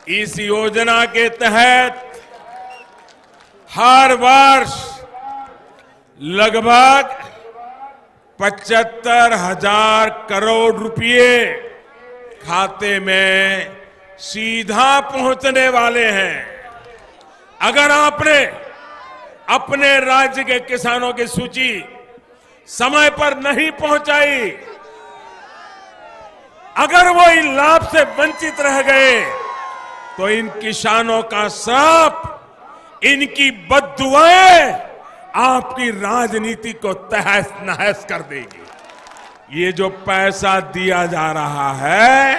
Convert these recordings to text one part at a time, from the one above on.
इस योजना के तहत हर वर्ष लगभग 75,000 करोड़ रुपए खाते में सीधा पहुंचने वाले हैं। अगर आपने अपने राज्य के किसानों की सूची समय पर नहीं पहुंचाई, अगर वो इन लाभ से वंचित रह गए, तो इन किसानों का श्राप, इनकी बद्दुआएं आपकी राजनीति को तहस नहस कर देगी। ये जो पैसा दिया जा रहा है,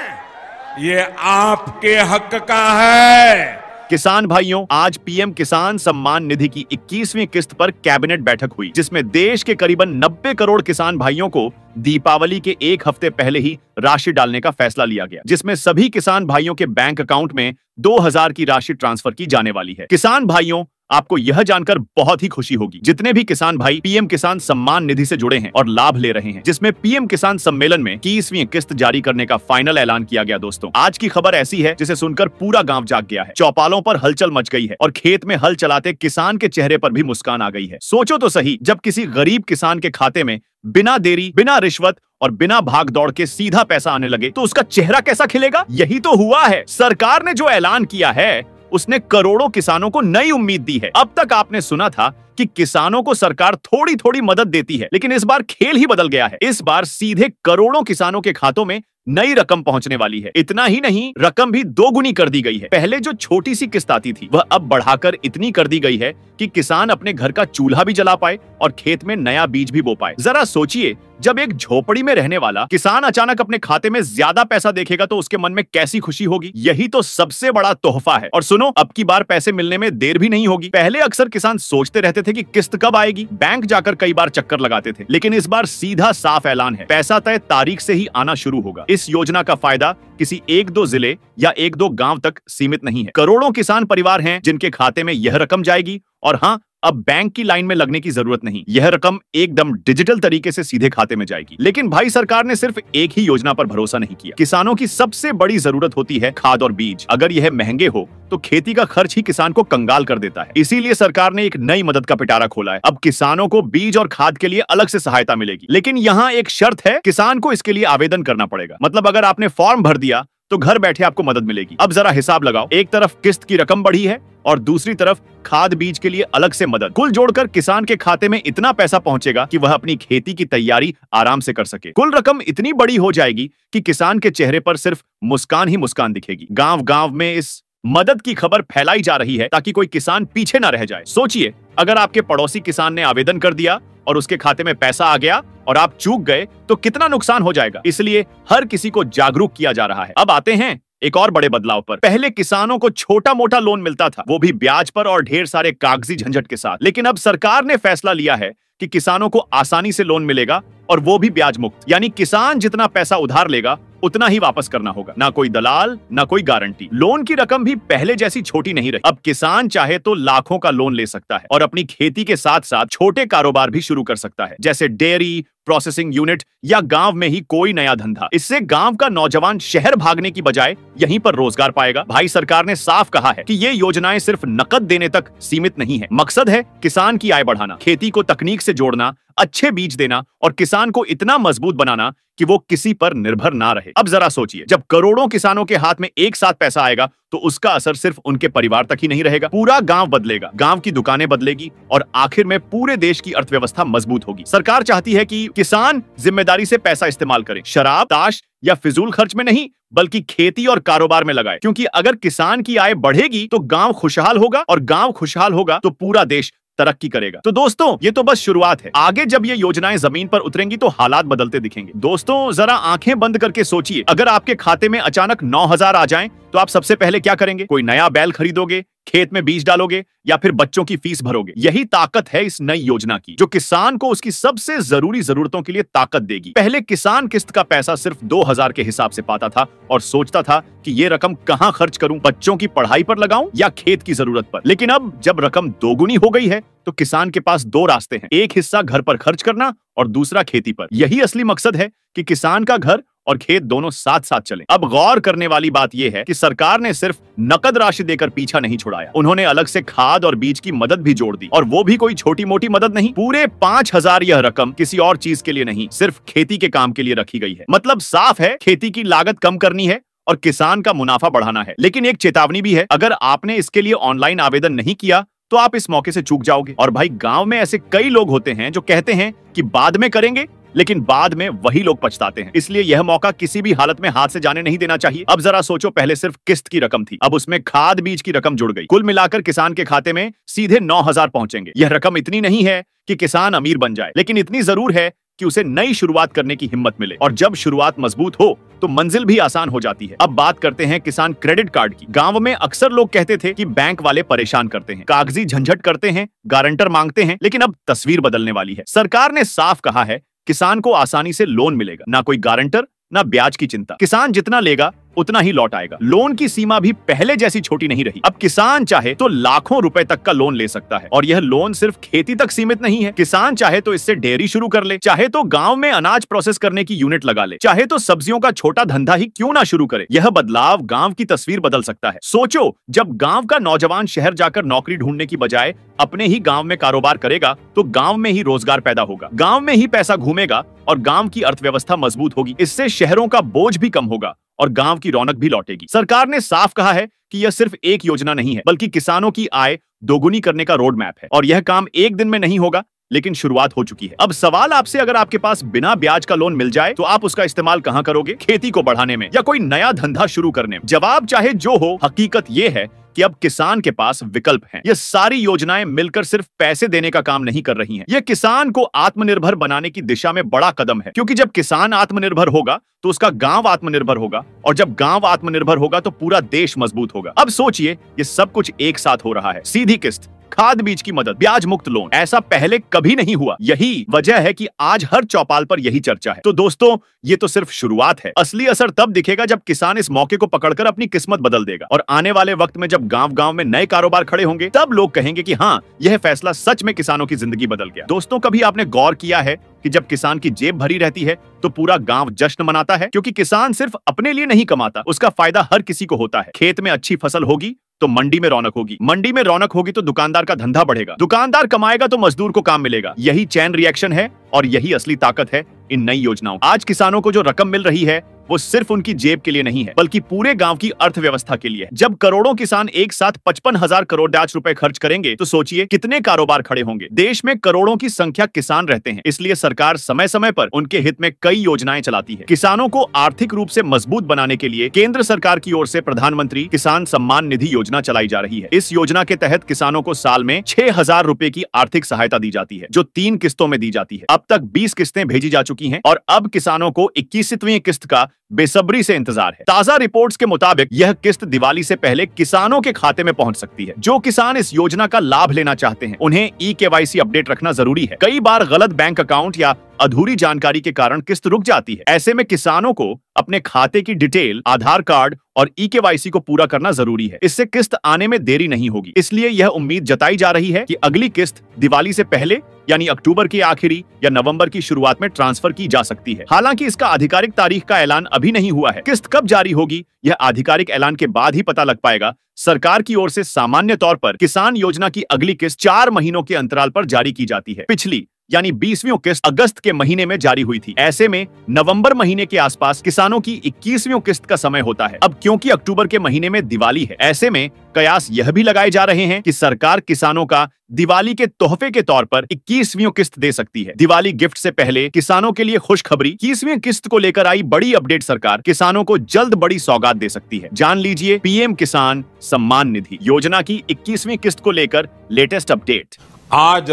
ये आपके हक का है। किसान भाइयों, आज पीएम किसान सम्मान निधि की 21वीं किस्त पर कैबिनेट बैठक हुई, जिसमें देश के करीबन 90 करोड़ किसान भाइयों को दीपावली के एक हफ्ते पहले ही राशि डालने का फैसला लिया गया, जिसमें सभी किसान भाइयों के बैंक अकाउंट में 2,000 की राशि ट्रांसफर की जाने वाली है। किसान भाइयों, आपको यह जानकर बहुत ही खुशी होगी, जितने भी किसान भाई पीएम किसान सम्मान निधि से जुड़े हैं और लाभ ले रहे हैं, जिसमें पीएम किसान सम्मेलन में 21वीं किस्त जारी करने का फाइनल ऐलान किया गया। दोस्तों, आज की खबर ऐसी है जिसे सुनकर पूरा गांव जाग गया है। चौपालों पर हलचल मच गई है और खेत में हल चलाते किसान के चेहरे पर भी मुस्कान आ गई है। सोचो तो सही, जब किसी गरीब किसान के खाते में बिना देरी, बिना रिश्वत और बिना भाग दौड़ के सीधा पैसा आने लगे, तो उसका चेहरा कैसा खिलेगा। यही तो हुआ है। सरकार ने जो ऐलान किया है, उसने करोड़ों किसानों को नई उम्मीद दी है। अब तक आपने सुना था कि किसानों को सरकार थोड़ी थोड़ी मदद देती है, लेकिन इस बार खेल ही बदल गया है। इस बार सीधे करोड़ों किसानों के खातों में नई रकम पहुंचने वाली है। इतना ही नहीं, रकम भी दोगुनी कर दी गई है। पहले जो छोटी सी किस्त आती थी, वह अब बढ़ाकर इतनी कर दी गई है कि किसान अपने घर का चूल्हा भी जला पाए और खेत में नया बीज भी बो पाए। जरा सोचिए, जब एक झोपड़ी में रहने वाला किसान अचानक अपने खाते में ज्यादा पैसा देखेगा, तो उसके मन में कैसी खुशी होगी। यही तो सबसे बड़ा तोहफा है। और सुनो, अब की बार पैसे मिलने में देर भी नहीं होगी। पहले अक्सर किसान सोचते रहते थे कि किस्त कब आएगी, बैंक जाकर कई बार चक्कर लगाते थे, लेकिन इस बार सीधा साफ ऐलान है, पैसा तय तारीख से ही आना शुरू होगा। इस योजना का फायदा किसी 1-2 जिले या 1-2 गांव तक सीमित नहीं है। करोड़ों किसान परिवार हैं जिनके खाते में यह रकम जाएगी। और हाँ, अब बैंक की लाइन में लगने की जरूरत नहीं, यह रकम एकदम डिजिटल तरीके से सीधे खाते में जाएगी। लेकिन भाई, सरकार ने सिर्फ एक ही योजना पर भरोसा नहीं किया। किसानों की सबसे बड़ी जरूरत होती है खाद और बीज। अगर यह महंगे हो तो खेती का खर्च ही किसान को कंगाल कर देता है। इसीलिए सरकार ने एक नई मदद का पिटारा खोला है। अब किसानों को बीज और खाद के लिए अलग से सहायता मिलेगी, लेकिन यहाँ एक शर्त है, किसान को इसके लिए आवेदन करना पड़ेगा। मतलब अगर आपने फॉर्म भर दिया तो घर बैठे आपको मदद मिलेगी। अब जरा हिसाब लगाओ, एक तरफ किस्त की रकम बढ़ी है और दूसरी तरफ खाद बीज के लिए अलग से मदद। कुल जोड़कर किसान के खाते में इतना पैसा पहुंचेगा कि वह अपनी खेती की तैयारी आराम से कर सके। कुल रकम इतनी बड़ी हो जाएगी कि किसान के चेहरे पर सिर्फ मुस्कान ही मुस्कान दिखेगी। गांव गांव में इस मदद की खबर फैलाई जा रही है ताकि कोई किसान पीछे ना रह जाए। सोचिए, अगर आपके पड़ोसी किसान ने आवेदन कर दिया और उसके खाते में पैसा आ गया और आप चूक गए, तो कितना नुकसान हो जाएगा। इसलिए हर किसी को जागरूक किया जा रहा है। अब आते हैं एक और बड़े बदलाव पर। पहले किसानों को छोटा मोटा लोन मिलता था, वो भी ब्याज पर और ढेर सारे कागजी झंझट के साथ। लेकिन अब सरकार ने फैसला लिया है कि किसानों को आसानी से लोन मिलेगा और वो भी ब्याज मुक्त। यानी किसान जितना पैसा उधार लेगा उतना ही वापस करना होगा। ना कोई दलाल, ना कोई गारंटी। लोन की रकम भी पहले जैसी छोटी नहीं रही। अब किसान चाहे तो लाखों का लोन ले सकता है और अपनी खेती के साथ साथ छोटे कारोबार भी शुरू कर सकता है, जैसे डेयरी, प्रोसेसिंग यूनिट या गांव में ही कोई नया धंधा। इससे गांव का नौजवान शहर भागने की बजाय यहीं पर रोजगार पाएगा। भाई, सरकार ने साफ कहा है कि ये योजनाएं सिर्फ नकद देने तक सीमित नहीं है। मकसद है किसान की आय बढ़ाना, खेती को तकनीक से जोड़ना, अच्छे बीज देना और किसान को इतना मजबूत बनाना कि वो किसी पर निर्भर ना रहे। अब जरा सोचिए, जब करोड़ों किसानों के हाथ में एक साथ पैसा आएगा तो उसका असर सिर्फ उनके परिवार तक ही नहीं रहेगा, पूरा गांव बदलेगा, गांव की दुकानें बदलेगी और आखिर में पूरे देश की अर्थव्यवस्था मजबूत होगी। सरकार चाहती है कि किसान जिम्मेदारी से पैसा इस्तेमाल करें, शराब, ताश या फिजूल खर्च में नहीं, बल्कि खेती और कारोबार में लगाए। क्योंकि अगर किसान की आय बढ़ेगी तो गांव खुशहाल होगा और गांव खुशहाल होगा तो पूरा देश तरक्की करेगा। तो दोस्तों, ये तो बस शुरुआत है। आगे जब ये योजनाएं जमीन पर उतरेंगी तो हालात बदलते दिखेंगे। दोस्तों, जरा आंखें बंद करके सोचिए, अगर आपके खाते में अचानक 9,000 आ जाएं, तो आप सबसे पहले क्या करेंगे? कोई नया बैल खरीदोगे, खेत में बीज डालोगे या फिर बच्चों की फीस भरोगे? यही ताकत है इस नई योजना की, जो किसान को उसकी सबसे जरूरी जरूरतों के लिए ताकत देगी। पहले किसान किस्त का पैसा सिर्फ 2,000 के हिसाब से पाता था और सोचता था कि ये रकम कहां खर्च करूं, बच्चों की पढ़ाई पर लगाऊं या खेत की जरूरत पर। लेकिन अब जब रकम दोगुनी हो गई है तो किसान के पास 2 रास्ते हैं, एक हिस्सा घर पर खर्च करना और दूसरा खेती पर। यही असली मकसद है कि किसान का घर और खेत दोनों साथ साथ चले। अब गौर करने वाली बात यह है कि सरकार ने सिर्फ नकद राशि देकर पीछा नहीं छुड़ाया, उन्होंने अलग से खाद और बीज की मदद भी जोड़ दी, और वो भी कोई छोटी मोटी मदद नहीं। पूरे 5,000 यह रकम किसी और चीज के लिए नहीं, सिर्फ खेती के काम के लिए रखी गई है। मतलब साफ है, खेती की लागत कम करनी है और किसान का मुनाफा बढ़ाना है। लेकिन एक चेतावनी भी है, अगर आपने इसके लिए ऑनलाइन आवेदन नहीं किया तो आप इस मौके से चूक जाओगे। और भाई, गांव में ऐसे कई लोग होते हैं जो कहते हैं कि बाद में करेंगे, लेकिन बाद में वही लोग पछताते हैं। इसलिए यह मौका किसी भी हालत में हाथ से जाने नहीं देना चाहिए। अब जरा सोचो, पहले सिर्फ किस्त की रकम थी, अब उसमें खाद बीज की रकम जुड़ गई। कुल मिलाकर किसान के खाते में सीधे 9,000 पहुंचेंगे। यह रकम इतनी नहीं है कि किसान अमीर बन जाए, लेकिन इतनी जरूर है कि उसे नई शुरुआत करने की हिम्मत मिले। और जब शुरुआत मजबूत हो तो मंजिल भी आसान हो जाती है। अब बात करते हैं किसान क्रेडिट कार्ड की। गांव में अक्सर लोग कहते थे कि बैंक वाले परेशान करते हैं, कागजी झंझट करते हैं, गारंटर मांगते हैं, लेकिन अब तस्वीर बदलने वाली है। सरकार ने साफ कहा है, किसान को आसानी से लोन मिलेगा, ना कोई गारंटर, ना ब्याज की चिंता। किसान जितना लेगा उतना ही लौट आएगा। लोन की सीमा भी पहले जैसी छोटी नहीं रही। अब किसान चाहे तो लाखों रुपए तक का लोन ले सकता है, और यह लोन सिर्फ खेती तक सीमित नहीं है। किसान चाहे तो इससे डेयरी शुरू कर ले, चाहे तो गांव में अनाज प्रोसेस करने की यूनिट लगा ले, चाहे तो सब्जियों का छोटा धंधा ही क्यों ना शुरू करे। यह बदलाव गांव की तस्वीर बदल सकता है। सोचो, जब गांव का नौजवान शहर जाकर नौकरी ढूंढने की बजाय अपने ही गांव में कारोबार करेगा तो गांव में ही रोजगार पैदा होगा, गांव में ही पैसा घूमेगा और गांव की अर्थव्यवस्था मजबूत होगी। इससे शहरों का बोझ भी कम होगा और गांव की रौनक भी लौटेगी। सरकार ने साफ कहा है कि यह सिर्फ एक योजना नहीं है, बल्कि किसानों की आय दोगुनी करने का रोड मैप है। और यह काम एक दिन में नहीं होगा, लेकिन शुरुआत हो चुकी है। अब सवाल आपसे, अगर आपके पास बिना ब्याज का लोन मिल जाए तो आप उसका इस्तेमाल कहां करोगे? खेती को बढ़ाने में या कोई नया धंधा शुरू करने में? जवाब चाहे जो हो, हकीकत यह है कि अब किसान के पास विकल्प हैं। ये सारी योजनाएं मिलकर सिर्फ पैसे देने का काम नहीं कर रही हैं। ये किसान को आत्मनिर्भर बनाने की दिशा में बड़ा कदम है, क्योंकि जब किसान आत्मनिर्भर होगा तो उसका गांव आत्मनिर्भर होगा, और जब गांव आत्मनिर्भर होगा तो पूरा देश मजबूत होगा। अब सोचिए, ये सब कुछ एक साथ हो रहा है। सीधी किस्त, खाद बीज की मदद, ब्याज मुक्त लोन, ऐसा पहले कभी नहीं हुआ। यही वजह है कि आज हर चौपाल पर यही चर्चा है। तो दोस्तों, ये तो सिर्फ शुरुआत है। असली असर तब दिखेगा जब किसान इस मौके को पकड़कर अपनी किस्मत बदल देगा। और आने वाले वक्त में जब गांव गांव में नए कारोबार खड़े होंगे, तब लोग कहेंगे कि हाँ, यह फैसला सच में किसानों की जिंदगी बदल गया। दोस्तों, कभी आपने गौर किया है कि जब किसान की जेब भरी रहती है तो पूरा गांव जश्न मनाता है? क्योंकि किसान सिर्फ अपने लिए नहीं कमाता, उसका फायदा हर किसी को होता है। खेत में अच्छी फसल होगी तो मंडी में रौनक होगी, मंडी में रौनक होगी तो दुकानदार का धंधा बढ़ेगा, दुकानदार कमाएगा तो मजदूर को काम मिलेगा। यही चैन रिएक्शन है और यही असली ताकत है इन नई योजनाओं। आज किसानों को जो रकम मिल रही है वो सिर्फ उनकी जेब के लिए नहीं है, बल्कि पूरे गांव की अर्थव्यवस्था के लिए है। जब करोड़ों किसान एक साथ 55,000 करोड़ रुपए खर्च करेंगे तो सोचिए कितने कारोबार खड़े होंगे। देश में करोड़ों की संख्या किसान रहते हैं, इसलिए सरकार समय समय पर उनके हित में कई योजनाएं चलाती है। किसानों को आर्थिक रूप से मजबूत बनाने के लिए केंद्र सरकार की ओर से प्रधानमंत्री किसान सम्मान निधि योजना चलाई जा रही है। इस योजना के तहत किसानों को साल में 6,000 रुपए की आर्थिक सहायता दी जाती है, जो 3 किस्तों में दी जाती है। अब तक 20 किस्तें भेजी जा चुकी हैं और अब किसानों को 21वीं किस्त का बेसब्री से इंतजार है। ताजा रिपोर्ट्स के मुताबिक यह किस्त दिवाली से पहले किसानों के खाते में पहुंच सकती है। जो किसान इस योजना का लाभ लेना चाहते हैं, उन्हें eKYC अपडेट रखना जरूरी है। कई बार गलत बैंक अकाउंट या अधूरी जानकारी के कारण किस्त रुक जाती है। ऐसे में किसानों को अपने खाते की डिटेल, आधार कार्ड और eKYC को पूरा करना जरूरी है। इससे किस्त आने में देरी नहीं होगी। इसलिए यह उम्मीद जताई जा रही है कि अगली किस्त दिवाली से पहले यानी अक्टूबर के आखिरी या नवंबर की शुरुआत में ट्रांसफर की जा सकती है। हालांकि इसका आधिकारिक तारीख का ऐलान अभी नहीं हुआ है। किस्त कब जारी होगी, यह आधिकारिक ऐलान के बाद ही पता लग पाएगा। सरकार की ओर से सामान्य तौर पर किसान योजना की अगली किस्त 4 महीनों के अंतराल पर जारी की जाती है। पिछली यानी 20वीं किस्त अगस्त के महीने में जारी हुई थी। ऐसे में नवंबर महीने के आसपास किसानों की 21वीं किस्त का समय होता है। अब क्योंकि अक्टूबर के महीने में दिवाली है, ऐसे में कयास यह भी लगाए जा रहे हैं कि सरकार किसानों का दिवाली के तोहफे के तौर पर 21वीं किस्त दे सकती है। दिवाली गिफ्ट से पहले किसानों के लिए खुशखबरी, 21वीं किस्त को लेकर आई बड़ी अपडेट सरकार किसानों को जल्द बड़ी सौगात दे सकती है। जान लीजिए पीएम किसान सम्मान निधि योजना की 21वीं किस्त को लेकर लेटेस्ट अपडेट। आज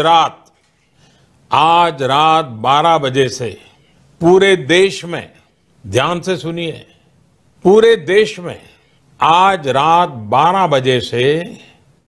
रात 12 बजे से पूरे देश में, ध्यान से सुनिए, पूरे देश में आज रात 12 बजे से